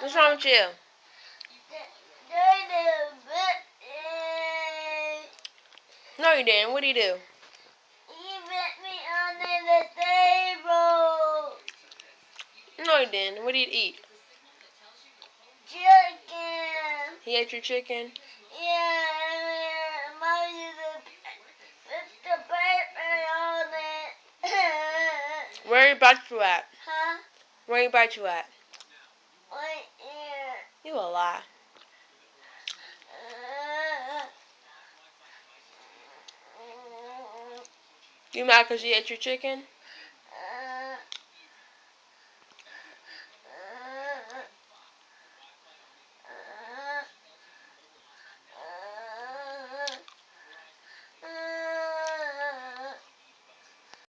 What's wrong with you? No, you didn't. What did you do? He put me under the table. No, you didn't. What did you eat? Chicken. He ate your chicken? Yeah, Mommy put the paper on it. Where you bite you at? Huh? Where you bite you at? Right here. You a lie. You mad because you ate your chicken?